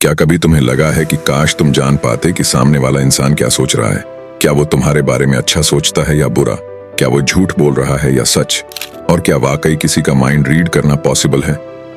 क्या कभी तुम्हें लगा है कि काश तुम जान पाते कि सामने वाला इंसान क्या सोच रहा है? क्या वो तुम्हारे बारे में अच्छा सोचता है या बुरा? क्या वो झूठ बोल रहा है या सच? और क्या वाकई किसी का माइंड रीड करना पॉसिबल है?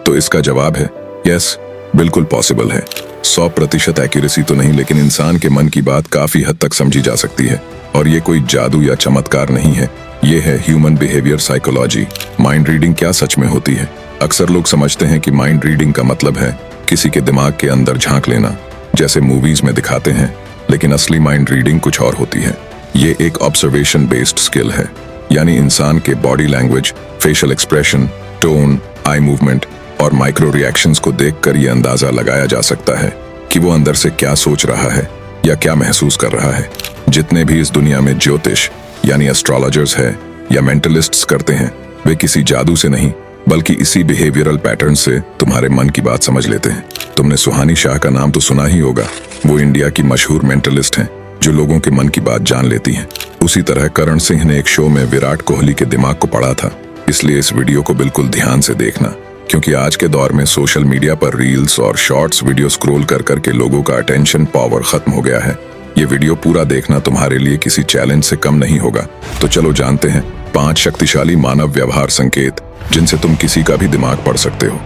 तो इसका जवाब है यस, बिल्कुल पॉसिबल है। 100% एक्यूरेसी तो नहीं, लेकिन इंसान के मन की बात काफी हद तक समझी जा सकती है। और ये कोई जादू या चमत्कार नहीं है, ये है human behaviour psychology. Mind reading क्या सच में होती है? अक्सर लोग समझते हैं कि माइंड रीडिंग का मतलब है किसी के दिमाग के अंदर झांक लेना, जैसे मूवीज में दिखाते हैं, लेकिन असली माइंड रीडिंग कुछ और होती है। ये एक ऑब्जर्वेशन बेस्ड स्किल है, यानी इंसान के body language, facial expression, tone, eye movement और माइक्रो रिएक्शंस को देखकर ये अंदाजा लगाया जा सकता है कि वो अंदर से क्या सोच रहा है या क्या महसूस कर रहा है। जितने भी इस दुनिया में ज्योतिष यानी एस्ट्रोलॉजर्स है या मेंटलिस्ट्स करते हैं, वे किसी जादू से नहीं बल्कि इसी बिहेवियरल पैटर्न से तुम्हारे मन की बात समझ लेते हैं। तुमने सुहानी शाह का नाम तो सुना ही होगा। वो इंडिया की मशहूर मेंटलिस्ट हैं जो लोगों के मन की बात जान लेती हैं। उसी तरह करण सिंह ने एक शो में विराट कोहली के दिमाग को पढ़ा था। इसलिए इस वीडियो को बिल्कुल ध्यान से देखना, क्योंकि आज के दौर में सोशल मीडिया पर रील्स और शॉर्ट्स वीडियो स्क्रॉल कर करके लोगों का अटेंशन पावर खत्म हो गया है। ये वीडियो पूरा देखना तुम्हारे लिए किसी चैलेंज से कम नहीं होगा। तो चलो जानते हैं 5 शक्तिशाली मानव व्यवहार संकेत जिनसे तुम किसी का भी दिमाग पढ़ सकते हो।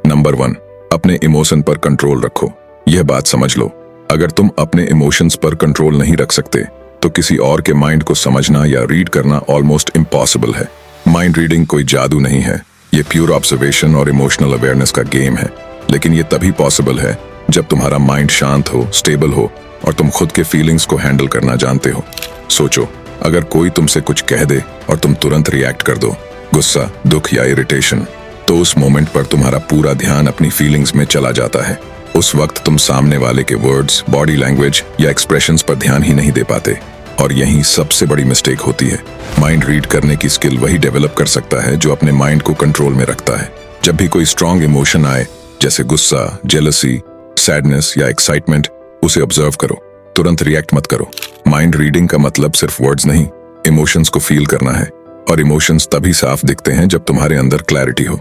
नंबर 1, अपने इमोशन पर कंट्रोल रखो। यह बात समझ लो, अगर तुम अपने इमोशंस पर कंट्रोल नहीं रख सकते तो किसी और के माइंड को समझना या रीड करना ऑलमोस्ट इम्पॉसिबल है। माइंड रीडिंग कोई जादू नहीं है, ये प्योर ऑब्जर्वेशन और इमोशनल अवेयरनेस का गेम है। लेकिन ये तभी पॉसिबल है जब तुम्हारा माइंड शांत हो, स्टेबल हो और तुम खुद के फीलिंग्स को हैंडल करना जानते हो। सोचो, अगर कोई तुमसे कुछ कह दे और तुम तुरंत रिएक्ट कर दो, गुस्सा, दुख या इरिटेशन, तो उस मोमेंट पर तुम्हारा पूरा ध्यान अपनी फीलिंग्स में चला जाता है। उस वक्त तुम सामने वाले के वर्ड्स, बॉडी लैंग्वेज या एक्सप्रेशंस पर ध्यान ही नहीं दे पाते, और यही सबसे बड़ी मिस्टेक होती है। माइंड रीड करने की स्किल वही डेवलप कर सकता है जो अपने माइंड को कंट्रोल में रखता है। जब भी कोई स्ट्रॉन्ग इमोशन आए, जैसे गुस्सा, जेलसी, सैडनेस या एक्साइटमेंट, उसे ऑब्जर्व करो, तुरंत रिएक्ट मत करो। माइंड रीडिंग का मतलब सिर्फ वर्ड्स नहीं, इमोशंस को फील करना है, और इमोशंस तभी साफ दिखते हैं जब तुम्हारे अंदर क्लैरिटी हो।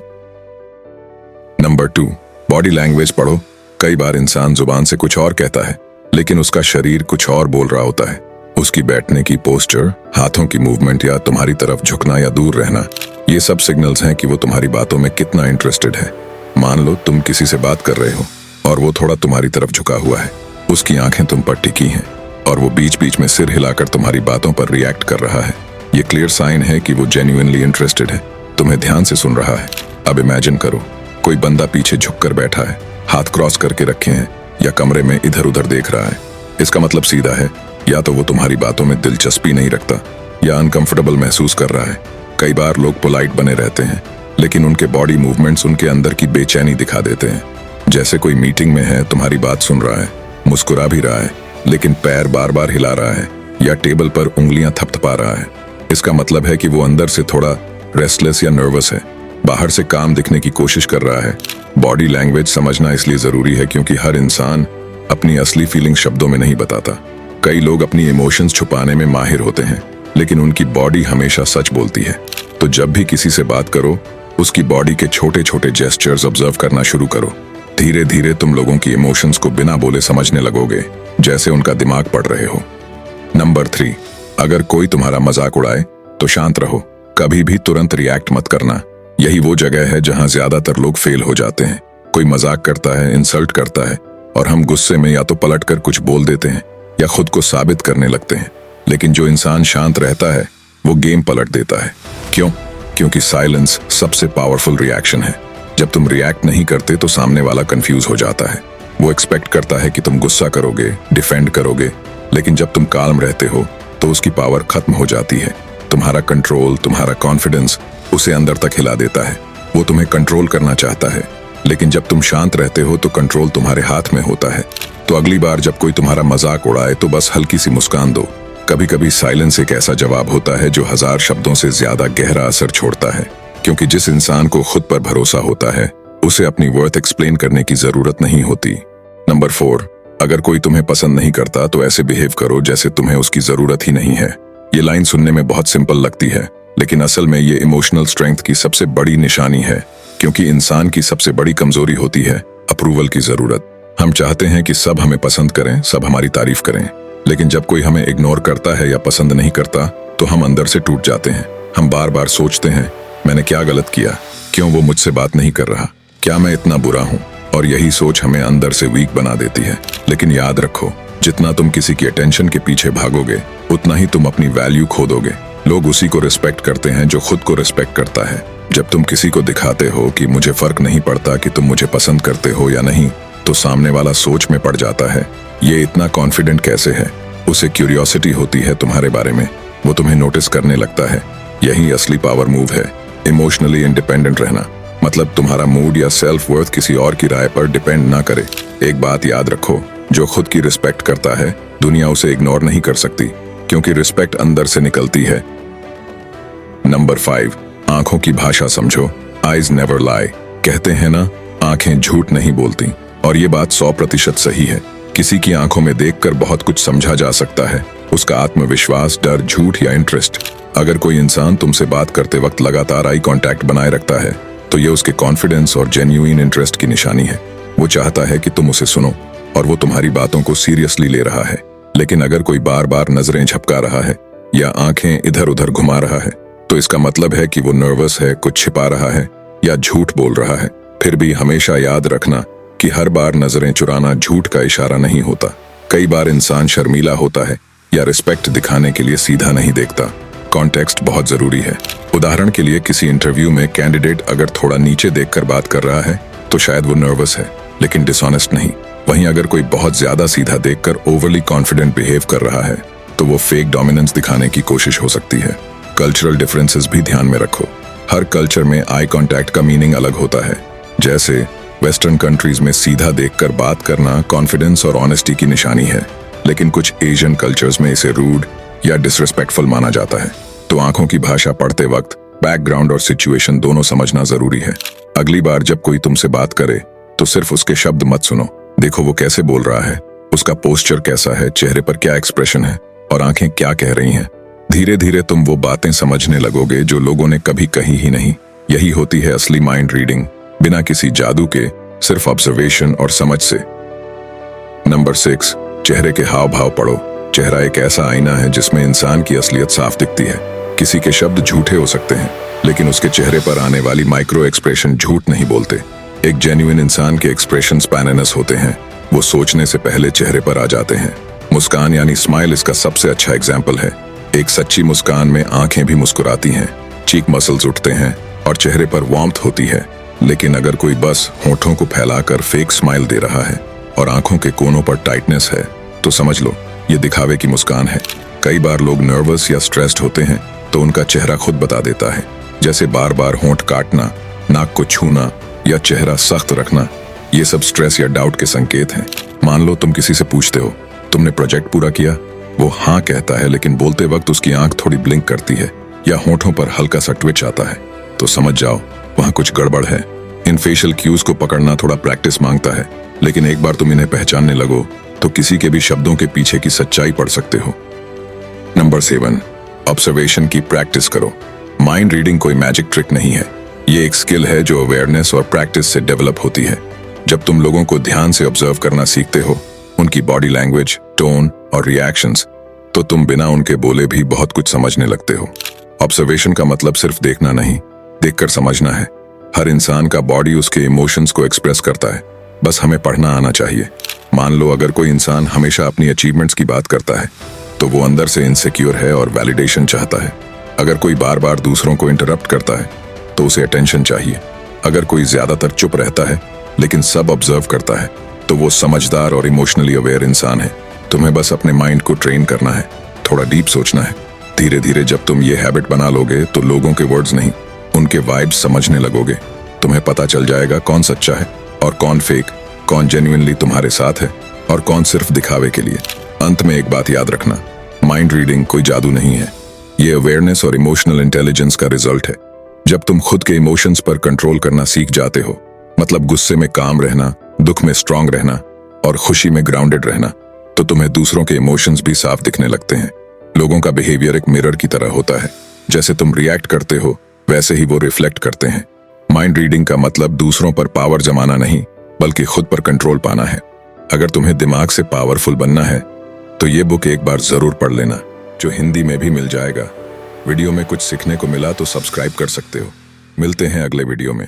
नंबर 2, बॉडी लैंग्वेज पढ़ो। कई बार इंसान जुबान से कुछ और कहता है, लेकिन उसका शरीर कुछ और बोल रहा होता है। उसकी बैठने की पोस्चर, हाथों की मूवमेंट या तुम्हारी तरफ झुकना या दूर रहना, ये सब सिग्नल्स हैं कि वो तुम्हारी बातों में कितना इंटरेस्टेड है। मान लो तुम किसी से बात कर रहे हो और वो थोड़ा तुम्हारी तरफ झुका हुआ है, उसकी आंखें तुम पर टिकी हैं और वो बीच बीच में सिर हिलाकर तुम्हारी बातों पर रिएक्ट कर रहा है। ये क्लियर साइन है कि वो जेन्युइनली इंटरेस्टेड है, तुम्हें ध्यान से सुन रहा है। अब इमेजिन करो, कोई बंदा पीछे झुककर बैठा है, हाथ क्रॉस करके रखे हैं या कमरे में इधर उधर देख रहा है। इसका मतलब सीधा है, या तो वो तुम्हारी बातों में दिलचस्पी नहीं रखता या अनकंफर्टेबल महसूस कर रहा है। कई बार लोग पोलाइट बने रहते हैं, लेकिन उनके बॉडी मूवमेंट्स उनके अंदर की बेचैनी दिखा देते हैं। जैसे कोई मीटिंग में है, तुम्हारी बात सुन रहा है, मुस्कुरा भी रहा है, लेकिन पैर बार बार हिला रहा है या टेबल पर उंगलियां थपथपा रहा है। इसका मतलब है कि वो अंदर से थोड़ा रेस्टलेस या नर्वस है, बाहर से काम दिखने की कोशिश कर रहा है। बॉडी लैंग्वेज समझना इसलिए जरूरी है क्योंकि हर इंसान अपनी असली फीलिंग शब्दों में नहीं बताता। कई लोग अपनी इमोशंस छुपाने में माहिर होते हैं, लेकिन उनकी बॉडी हमेशा सच बोलती है। तो जब भी किसी से बात करो, उसकी बॉडी के छोटे छोटे जेस्चर्स ऑब्जर्व करना शुरू करो। धीरे धीरे तुम लोगों की इमोशंस को बिना बोले समझने लगोगे, जैसे उनका दिमाग पढ़ रहे हो। नंबर 3, अगर कोई तुम्हारा मजाक उड़ाए तो शांत रहो, कभी भी तुरंत रिएक्ट मत करना। यही वो जगह है जहां ज्यादातर लोग फेल हो जाते हैं। कोई मजाक करता है, इंसल्ट करता है, और हम गुस्से में या तो पलट कर कुछ बोल देते हैं या खुद को साबित करने लगते हैं। लेकिन जो इंसान शांत रहता है वो गेम पलट देता है। क्यों? क्योंकि साइलेंस सबसे पावरफुल रिएक्शन है। जब तुम रिएक्ट नहीं करते तो सामने वाला कंफ्यूज हो जाता है। वो एक्सपेक्ट करता है कि तुम गुस्सा करोगे, डिफेंड करोगे, लेकिन जब तुम काल्म रहते हो तो उसकी पावर खत्म हो जाती है। तुम्हारा कंट्रोल, तुम्हारा कॉन्फिडेंस उसे अंदर तक हिला देता है। वो तुम्हें कंट्रोल करना चाहता है, लेकिन जब तुम शांत रहते हो तो कंट्रोल तुम्हारे हाथ में होता है। तो अगली बार जब कोई तुम्हारा मजाक उड़ाए तो बस हल्की सी मुस्कान दो। कभी कभी साइलेंस एक ऐसा जवाब होता है जो 1000 शब्दों से ज्यादा गहरा असर छोड़ता है, क्योंकि जिस इंसान को खुद पर भरोसा होता है उसे अपनी वर्थ एक्सप्लेन करने की जरूरत नहीं होती। नंबर 4, अगर कोई तुम्हें पसंद नहीं करता तो ऐसे बिहेव करो जैसे तुम्हें उसकी जरूरत ही नहीं है। ये लाइन सुनने में बहुत सिंपल लगती है, लेकिन असल में ये इमोशनल स्ट्रेंथ की सबसे बड़ी निशानी है, क्योंकि इंसान की सबसे बड़ी कमजोरी होती है अप्रूवल की जरूरत। हम चाहते हैं कि सब हमें पसंद करें, सब हमारी तारीफ करें, लेकिन जब कोई हमें इग्नोर करता है या पसंद नहीं करता तो हम अंदर से टूट जाते हैं। हम बार बार सोचते हैं, मैंने क्या गलत किया, क्यों वो मुझसे बात नहीं कर रहा, क्या मैं इतना बुरा हूँ? और यही सोच हमें अंदर से वीक बना देती है। लेकिन याद रखो, जितना तुम किसी की अटेंशन के पीछे भागोगे उतना ही तुम अपनी वैल्यू खो दोगे। लोग उसी को रिस्पेक्ट करते हैं जो खुद को रिस्पेक्ट करता है। जब तुम किसी को दिखाते हो कि मुझे फर्क नहीं पड़ता कि तुम मुझे पसंद करते हो या नहीं, तो सामने वाला सोच में पड़ जाता है, ये इतना कॉन्फिडेंट कैसे है? उसे क्यूरियोसिटी होती है तुम्हारे बारे में, वो तुम्हें नोटिस करने लगता है। यही असली पावर मूव है, इमोशनली इंडिपेंडेंट रहना। मतलब तुम्हारा मूड या सेल्फ वर्थ किसी और की राय पर डिपेंड ना करे। एक बात याद रखो, जो खुद की रिस्पेक्ट करता है दुनिया उसे इग्नोर नहीं कर सकती, क्योंकि रिस्पेक्ट अंदर से निकलती है। नंबर 5, आंखों की भाषा समझो। आईज नेवर लाई। कहते हैं ना, आंखें झूठ नहीं बोलती, और ये बात 100% सही है। किसी की आंखों में देखकर बहुत कुछ समझा जा सकता है, उसका आत्मविश्वास, डर, झूठ या इंटरेस्ट। अगर कोई इंसान तुमसे बात करते वक्त लगातार आई कांटेक्ट बनाए रखता है तो ये उसके कॉन्फिडेंस और जेन्युइन इंटरेस्ट की निशानी है। वो चाहता है कि तुम उसे सुनो और वो तुम्हारी बातों को सीरियसली ले रहा है। लेकिन अगर कोई बार बार नजरें झपका रहा है या आंखें इधर उधर घुमा रहा है तो इसका मतलब है कि वो नर्वस है, कुछ छिपा रहा है या झूठ बोल रहा है। फिर भी हमेशा याद रखना कि हर बार नजरें चुराना झूठ का इशारा नहीं होता। कई बार इंसान शर्मीला होता है या रिस्पेक्ट दिखाने के लिए सीधा नहीं देखता। कॉन्टेक्स्ट बहुत जरूरी है। उदाहरण के लिए, किसी इंटरव्यू में कैंडिडेट अगर थोड़ा नीचे देखकर बात कर रहा है तो शायद वो नर्वस है लेकिन डिसऑनेस्ट नहीं। वहीं अगर कोई बहुत ज्यादा सीधा देखकर ओवरली कॉन्फिडेंट बिहेव कर रहा है तो वो फेक डोमिनेंस दिखाने की कोशिश हो सकती है। कल्चरल डिफरेंसेस भी ध्यान में रखो। हर कल्चर में आई कांटेक्ट का मीनिंग अलग होता है। जैसे वेस्टर्न कंट्रीज में सीधा देखकर बात करना कॉन्फिडेंस और ऑनेस्टी की निशानी है, लेकिन कुछ एशियन कल्चर्स में इसे रूड या डिसरिस्पेक्टफुल माना जाता है। तो आंखों की भाषा पढ़ते वक्त बैकग्राउंड और सिचुएशन दोनों समझना जरूरी है। अगली बार जब कोई तुमसे बात करे तो सिर्फ उसके शब्द मत सुनो, देखो वो कैसे बोल रहा है, उसका पोस्चर कैसा है, चेहरे पर क्या एक्सप्रेशन है और आंखें क्या कह रही हैं। धीरे धीरे तुम वो बातें समझने लगोगे जो लोगों ने कभी कही ही नहीं। यही होती है असली माइंड रीडिंग, बिना किसी जादू के, सिर्फ ऑब्जर्वेशन और समझ से। नंबर 6, चेहरे के हाव भाव पढ़ो। चेहरा एक ऐसा आईना है जिसमें इंसान की असलियत साफ दिखती है। किसी के शब्द झूठे हो सकते हैं लेकिन उसके चेहरे पर आने वाली माइक्रो एक्सप्रेशन झूठ नहीं बोलते। एक जेन्युइन इंसान के एक्सप्रेशन स्पैनेनस होते हैं, वो सोचने से पहले चेहरे पर आ जाते हैं। मुस्कान यानी स्माइल इसका सबसे अच्छा एग्जाम्पल है। एक सच्ची मुस्कान में आंखें भी मुस्कुराती हैं, चीक मसल्स उठते हैं और चेहरे पर वार्मथ होती है। लेकिन अगर कोई बस होठों को फैलाकर फेक स्माइल दे रहा है और आंखों के कोनों पर टाइटनेस है तो समझ लो ये दिखावे की मुस्कान है। कई बार लोग नर्वस या स्ट्रेस्ड होते हैं तो उनका चेहरा खुद बता देता है, जैसे बार बार होंठ काटना, नाक को छूना या चेहरा सख्त रखना। ये सब स्ट्रेस या डाउट के संकेत हैं। मान लो तुम किसी से पूछते हो, तुमने प्रोजेक्ट पूरा किया? वो हाँ कहता है लेकिन बोलते वक्त उसकी आंख थोड़ी ब्लिंक करती है या होठों पर हल्का सा ट्विच आता है, तो समझ जाओ वहां कुछ गड़बड़ है। इन फेशियल क्यूज को पकड़ना थोड़ा प्रैक्टिस मांगता है, लेकिन एक बार तुम इन्हें पहचानने लगो तो किसी के भी शब्दों के पीछे की सच्चाई पढ़ सकते हो। नंबर 7, ऑब्जर्वेशन की प्रैक्टिस करो। माइंड रीडिंग कोई मैजिक ट्रिक नहीं है, ये एक स्किल है जो अवेयरनेस और प्रैक्टिस से डेवलप होती है। जब तुम लोगों को ध्यान से ऑब्जर्व करना सीखते हो, उनकी बॉडी लैंग्वेज, टोन और रिएक्शंस, तो तुम बिना उनके बोले भी बहुत कुछ समझने लगते हो। ऑब्जर्वेशन का मतलब सिर्फ देखना नहीं, देखकर समझना है। हर इंसान का बॉडी उसके इमोशंस को एक्सप्रेस करता है, बस हमें पढ़ना आना चाहिए। मान लो अगर कोई इंसान हमेशा अपनी अचीवमेंट्स की बात करता है तो वो अंदर से इनसिक्योर है और वैलिडेशन चाहता है। अगर कोई बार बार दूसरों को इंटरप्ट करता है तो उसे अटेंशन चाहिए। अगर कोई ज्यादातर चुप रहता है लेकिन सब ऑब्जर्व करता है तो वो समझदार और इमोशनली अवेयर इंसान है। तुम्हें बस अपने माइंड को ट्रेन करना है, थोड़ा डीप सोचना है। धीरे धीरे जब तुम ये हैबिट बना लोगे तो लोगों के वर्ड्स नहीं, उनके वाइब्स समझने लगोगे। तुम्हें पता चल जाएगा कौन सच्चा है और कौन फेक, कौन जेन्युइनली तुम्हारे साथ है और कौन सिर्फ दिखावे के लिए। अंत में एक बात याद रखना, माइंड रीडिंग कोई जादू नहीं है, ये अवेयरनेस और इमोशनल इंटेलिजेंस का रिजल्ट है। जब तुम खुद के इमोशंस पर कंट्रोल करना सीख जाते हो, मतलब गुस्से में काम रहना, दुख में स्ट्रांग रहना और खुशी में ग्राउंडेड रहना, तो तुम्हें दूसरों के इमोशंस भी साफ दिखने लगते हैं। लोगों का बिहेवियर एक मिरर की तरह होता है, जैसे तुम रिएक्ट करते हो वैसे ही वो रिफ्लेक्ट करते हैं। माइंड रीडिंग का मतलब दूसरों पर पावर जमाना नहीं बल्कि खुद पर कंट्रोल पाना है। अगर तुम्हें दिमाग से पावरफुल बनना है तो ये बुक एक बार जरूर पढ़ लेना, जो हिंदी में भी मिल जाएगा। वीडियो में कुछ सीखने को मिला तो सब्सक्राइब कर सकते हो। मिलते हैं अगले वीडियो में।